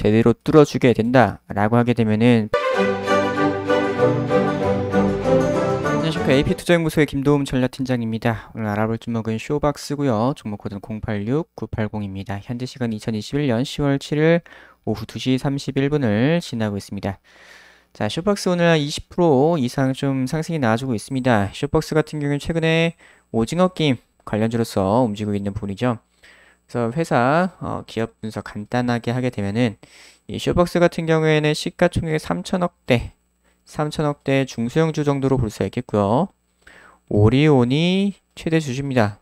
제대로 뚫어주게 된다라고 하게 되면은 안녕하십니까. AP투자연구소의 김도움 전략팀장입니다. 오늘 알아볼 종목은 쇼박스고요. 종목 코드는 086980입니다. 현재 시간 2021년 10월 7일 오후 2시 31분을 지나고 있습니다. 자, 쇼박스 오늘 한 20% 이상 좀 상승이 나와주고 있습니다. 쇼박스 같은 경우는 최근에 오징어 게임 관련주로서 움직이고 있는 부분이죠. 그래서 회사 기업 분석 간단하게 하게 되면은 이 쇼박스 같은 경우에는 시가총액 3천억대 중소형주 정도로 볼 수 있겠고요. 오리온이 최대 주주입니다.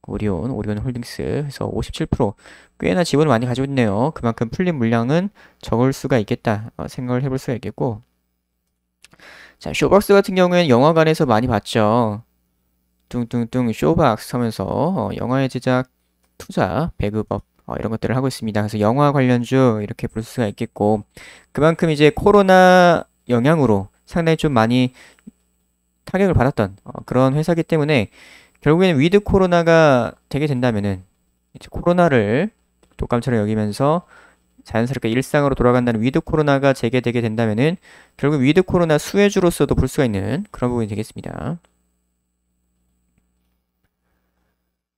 오리온 홀딩스. 그래서 57% 꽤나 지분을 많이 가지고 있네요. 그만큼 풀린 물량은 적을 수가 있겠다 생각을 해볼 수가 있겠고. 자, 쇼박스 같은 경우에는 영화관에서 많이 봤죠. 뚱뚱뚱 쇼박스 하면서 영화의 제작, 투자, 배급업 이런 것들을 하고 있습니다. 그래서 영화 관련주 이렇게 볼 수가 있겠고, 그만큼 이제 코로나 영향으로 상당히 좀 많이 타격을 받았던 그런 회사이기 때문에 결국에는 위드 코로나가 되게 된다면은 이제 코로나를 독감처럼 여기면서 자연스럽게 일상으로 돌아간다는 위드 코로나가 재개되게 된다면은 결국 위드 코로나 수혜주로서도 볼 수가 있는 그런 부분이 되겠습니다.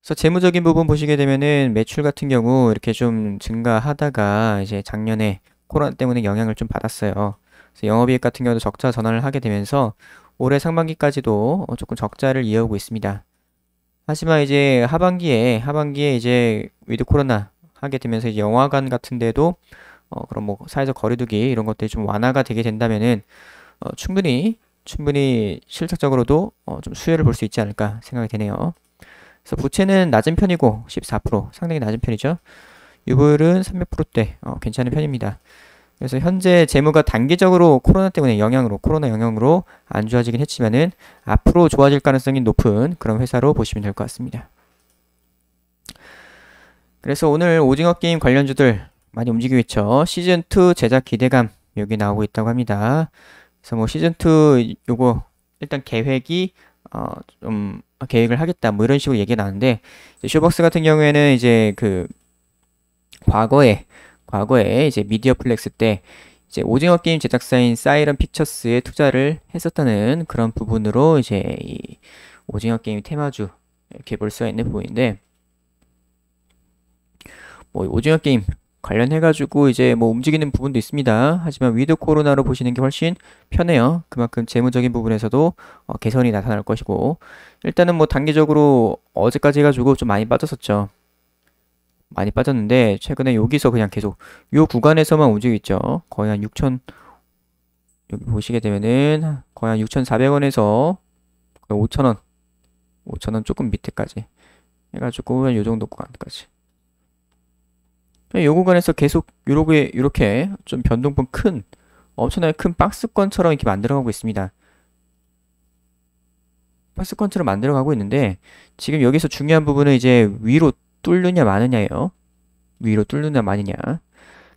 그래서 재무적인 부분 보시게 되면은 매출 같은 경우 이렇게 좀 증가하다가 이제 작년에 코로나 때문에 영향을 좀 받았어요. 그래서 영업이익 같은 경우도 적자 전환을 하게 되면서 올해 상반기까지도 조금 적자를 이어오고 있습니다. 하지만 이제 하반기에 이제 위드 코로나 하게 되면서 이제 영화관 같은 데도 그런 뭐 사회적 거리두기 이런 것들이 좀 완화가 되게 된다면은 충분히 실질적으로도 좀 수혜를 볼 수 있지 않을까 생각이 되네요. 그래서 부채는 낮은 편이고 14% 상당히 낮은 편이죠. 유보율은 300%대 괜찮은 편입니다. 그래서 현재 재무가 단기적으로 코로나 영향으로 안 좋아지긴 했지만은 앞으로 좋아질 가능성이 높은 그런 회사로 보시면 될 것 같습니다. 그래서 오늘 오징어 게임 관련주들 많이 움직이고 있죠. 시즌2 제작 기대감 여기 나오고 있다고 합니다. 그래서 뭐 시즌2 요거 일단 계획이 좀 계획을 하겠다 뭐 이런 식으로 얘기가 나는데, 쇼박스 같은 경우에는 이제 그 과거에 이제 미디어 플렉스 때 이제 오징어 게임 제작사인 사이런 픽처스에 투자를 했었다는 그런 부분으로 이제 이 오징어 게임 테마주 이렇게 볼 수가 있는 부분인데, 뭐 오징어 게임 관련해가지고 이제 뭐 움직이는 부분도 있습니다. 하지만 위드 코로나로 보시는 게 훨씬 편해요. 그만큼 재무적인 부분에서도 개선이 나타날 것이고, 일단은 뭐 단기적으로 어제까지 해가지고 좀 많이 빠졌었죠. 많이 빠졌는데 최근에 여기서 그냥 계속 요 구간에서만 움직이고 있죠. 거의 한 6천, 여기 보시게 되면은 거의 한 6,400원에서 5,000원 조금 밑에까지 해가지고 한 요 정도 구간까지. 요 구간에서 계속 요렇게 좀 변동폭 엄청나게 큰 박스권처럼 이렇게 만들어가고 있습니다. 박스권처럼 만들어가고 있는데, 지금 여기서 중요한 부분은 이제 위로 뚫느냐 마느냐예요. 위로 뚫느냐 마느냐.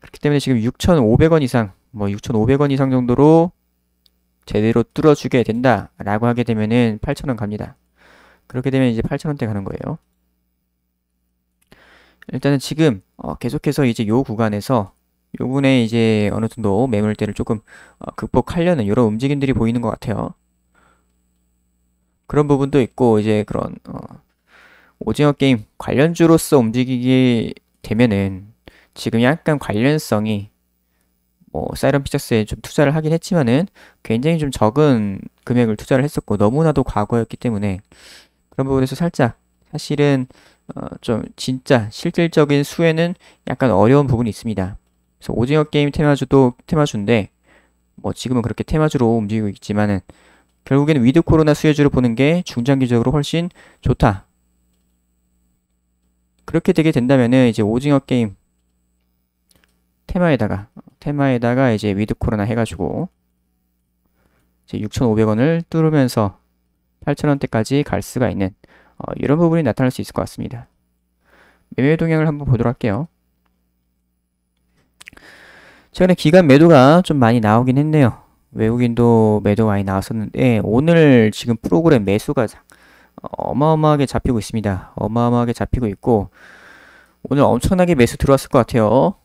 그렇기 때문에 지금 6,500원 이상, 6,500원 이상 정도로 제대로 뚫어주게 된다라고 하게 되면은 8,000원 갑니다. 그렇게 되면 이제 8,000원대 가는 거예요. 일단은 지금 계속해서 이제 요 구간에서 요 분에 이제 어느 정도 매물대를 조금 극복하려는 이런 움직임들이 보이는 것 같아요. 그런 부분도 있고, 이제 그런 오징어 게임 관련주로서 움직이게 되면은 지금 약간 관련성이 뭐 사이런 픽처스에 좀 투자를 하긴 했지만은 굉장히 좀 적은 금액을 투자를 했었고 너무나도 과거였기 때문에 그런 부분에서 살짝 사실은 좀 진짜 실질적인 수혜는 약간 어려운 부분이 있습니다. 그래서 오징어 게임 테마주도 테마주인데 뭐 지금은 그렇게 테마주로 움직이고 있지만은 결국에는 위드 코로나 수혜주를 보는 게 중장기적으로 훨씬 좋다. 그렇게 되게 된다면은 이제 오징어 게임 테마에다가 이제 위드 코로나 해가지고 이제 6,500원을 뚫으면서 8,000원대까지 갈 수가 있는 이런 부분이 나타날 수 있을 것 같습니다. 매매 동향을 한번 보도록 할게요. 최근에 기관 매도가 좀 많이 나오긴 했네요. 외국인도 매도 많이 나왔었는데 오늘 지금 프로그램 매수가 어마어마하게 잡히고 있습니다. 어마어마하게 잡히고 있고 오늘 엄청나게 매수 들어왔을 것 같아요.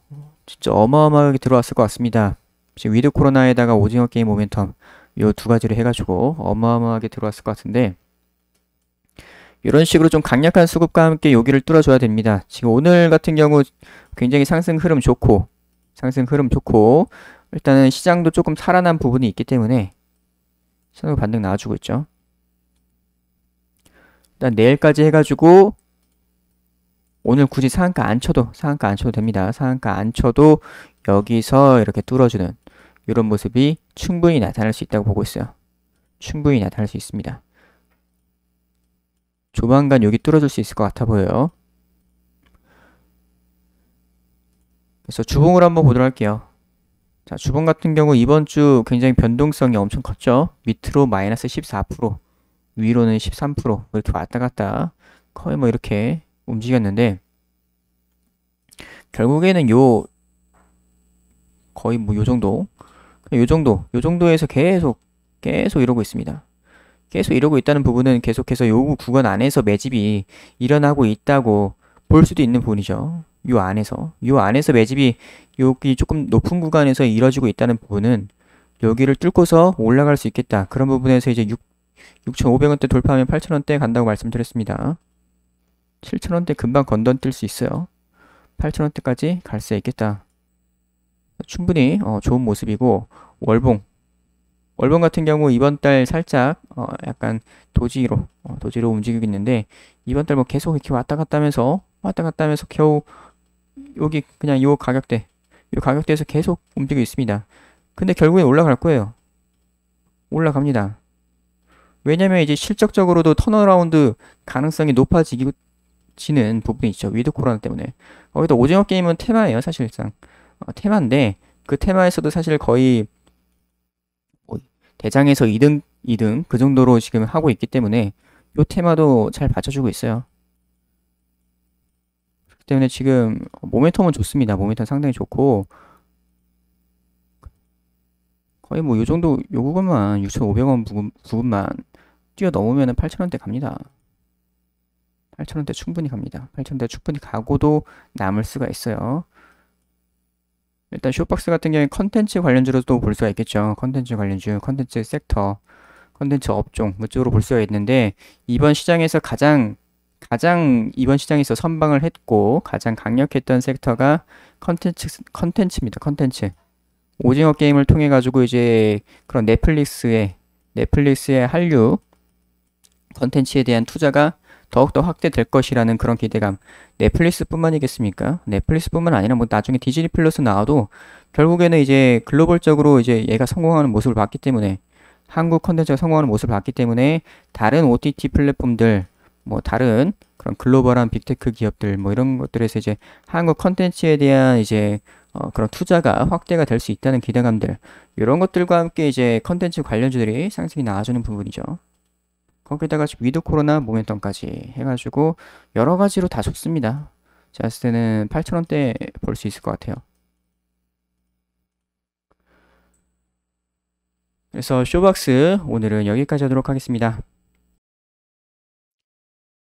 진짜 어마어마하게 들어왔을 것 같습니다. 지금 위드 코로나에다가 오징어 게임 모멘텀 요 두 가지를 해가지고 어마어마하게 들어왔을 것 같은데 이런 식으로 좀 강력한 수급과 함께 여기를 뚫어줘야 됩니다. 지금 오늘 같은 경우 굉장히 상승 흐름 좋고 일단은 시장도 조금 살아난 부분이 있기 때문에 시장도 반등 나와주고 있죠. 일단 내일까지 해가지고 오늘 굳이 상한가 안 쳐도 됩니다. 상한가 안 쳐도 여기서 이렇게 뚫어주는 이런 모습이 충분히 나타날 수 있다고 보고 있어요. 충분히 나타날 수 있습니다. 조만간 여기 뚫어줄 수 있을 것 같아 보여요. 그래서 주봉을 한번 보도록 할게요. 자, 주봉 같은 경우 이번 주 굉장히 변동성이 엄청 컸죠. 밑으로 마이너스 14%, 위로는 13% 이렇게 왔다 갔다 거의 뭐 이렇게 움직였는데 결국에는 거의 뭐 요 정도에서 계속 이러고 있습니다. 계속 이러고 있다는 부분은 계속해서 요 구간 안에서 매집이 일어나고 있다고 볼 수도 있는 부분이죠. 요 안에서 매집이 여기 조금 높은 구간에서 이뤄지고 있다는 부분은 여기를 뚫고서 올라갈 수 있겠다. 그런 부분에서 이제 6,500원대 돌파하면 8,000원대 간다고 말씀드렸습니다. 7,000원대 금방 건너뛸 수 있어요. 8,000원대까지 갈 수 있겠다. 충분히 좋은 모습이고 월봉 같은 경우 이번 달 살짝 약간 도지로 움직이고 있는데 이번 달 뭐 계속 이렇게 왔다 갔다 하면서 겨우 여기 그냥 요 가격대에서 계속 움직이고 있습니다. 근데 결국엔 올라갈 거예요. 올라갑니다. 왜냐면 이제 실적적으로도 턴어라운드 가능성이 높아지는 부분이 있죠. 위드 코로나 때문에. 거기다 오징어 게임은 테마예요, 사실상. 테마인데 그 테마에서도 사실 거의 뭐 대장에서 2등 그 정도로 지금 하고 있기 때문에 요 테마도 잘 받쳐주고 있어요. 그렇기 때문에 지금 모멘텀은 좋습니다. 모멘텀 상당히 좋고 거의 뭐 요 정도 요 구간만 6,500원 부분만 뛰어넘으면 8,000원대 갑니다. 8,000원대 충분히 갑니다. 8,000원대 충분히 가고도 남을 수가 있어요. 일단 쇼박스 같은 경우에 컨텐츠 관련주로도 볼 수가 있겠죠. 컨텐츠 관련주, 컨텐츠 섹터, 컨텐츠 업종 이쪽으로 볼 수가 있는데 이번 시장에서 가장 이번 시장에서 선방을 했고 가장 강력했던 섹터가 컨텐츠입니다. 컨텐츠. 오징어 게임을 통해 가지고 이제 그런 넷플릭스의 한류 컨텐츠에 대한 투자가 더욱더 확대될 것이라는 그런 기대감. 넷플릭스뿐만이겠습니까? 넷플릭스뿐만 아니라 뭐 나중에 디즈니 플러스 나와도 결국에는 이제 글로벌적으로 이제 얘가 성공하는 모습을 봤기 때문에 한국 컨텐츠가 성공하는 모습을 봤기 때문에 다른 OTT 플랫폼들 뭐 다른 그런 글로벌한 빅테크 기업들 뭐 이런 것들에서 이제 한국 컨텐츠에 대한 이제 그런 투자가 확대가 될 수 있다는 기대감들 이런 것들과 함께 이제 컨텐츠 관련주들이 상승이 나와주는 부분이죠. 거기다가 위드 코로나 모멘텀까지 해가지고 여러 가지로 다 좋습니다. 제가 봤을 때는 8,000원대 볼 수 있을 것 같아요. 그래서 쇼박스 오늘은 여기까지 하도록 하겠습니다.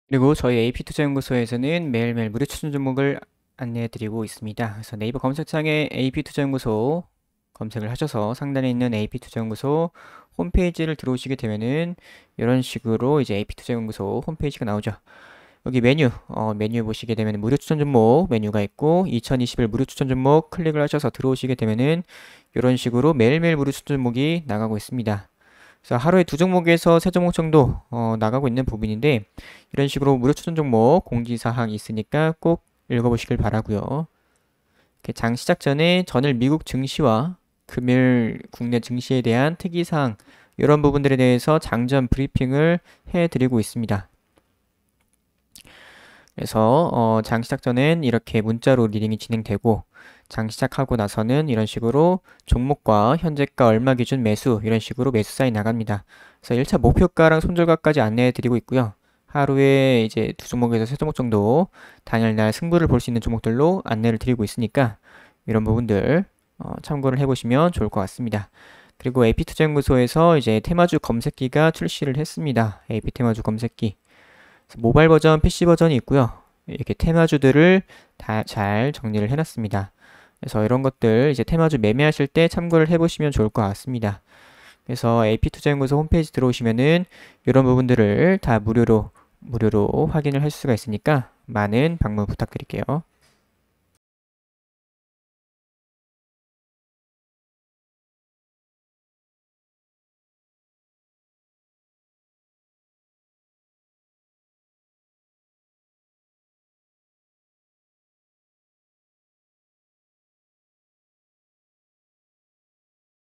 그리고 저희 AP투자연구소에서는 매일매일 무료 추천 종목을 안내해드리고 있습니다. 그래서 네이버 검색창에 AP투자연구소 검색을 하셔서 상단에 있는 AP투자연구소 홈페이지를 들어오시게 되면은 이런 식으로 이제 AP투자연구소 홈페이지가 나오죠. 여기 메뉴 보시게 되면 무료 추천 종목 메뉴가 있고 2021 무료 추천 종목 클릭을 하셔서 들어오시게 되면은 이런 식으로 매일매일 무료 추천 종목이 나가고 있습니다. 그래서 하루에 2종목에서 3종목 정도 나가고 있는 부분인데 이런 식으로 무료 추천 종목 공지사항이 있으니까 꼭 읽어보시길 바라고요. 장 시작 전에 전일 미국 증시와 금일 국내 증시에 대한 특이사항 이런 부분들에 대해서 장전 브리핑을 해드리고 있습니다. 그래서 장 시작 전엔 이렇게 문자로 리딩이 진행되고 장 시작하고 나서는 이런 식으로 종목과 현재가 얼마 기준 매수 이런 식으로 매수 사인 나갑니다. 그래서 1차 목표가랑 손절가까지 안내해 드리고 있고요. 하루에 이제 2종목에서 3종목 정도 당일날 승부를 볼 수 있는 종목들로 안내를 드리고 있으니까 이런 부분들 참고를 해보시면 좋을 것 같습니다. 그리고 AP투자연구소에서 이제 테마주 검색기가 출시를 했습니다. AP 테마주 검색기. 모바일 버전, PC 버전이 있고요. 이렇게 테마주들을 다 잘 정리를 해놨습니다. 그래서 이런 것들 이제 테마주 매매하실 때 참고를 해보시면 좋을 것 같습니다. 그래서 AP투자연구소 홈페이지 들어오시면은 이런 부분들을 다 무료로 확인을 할 수가 있으니까 많은 방문 부탁드릴게요.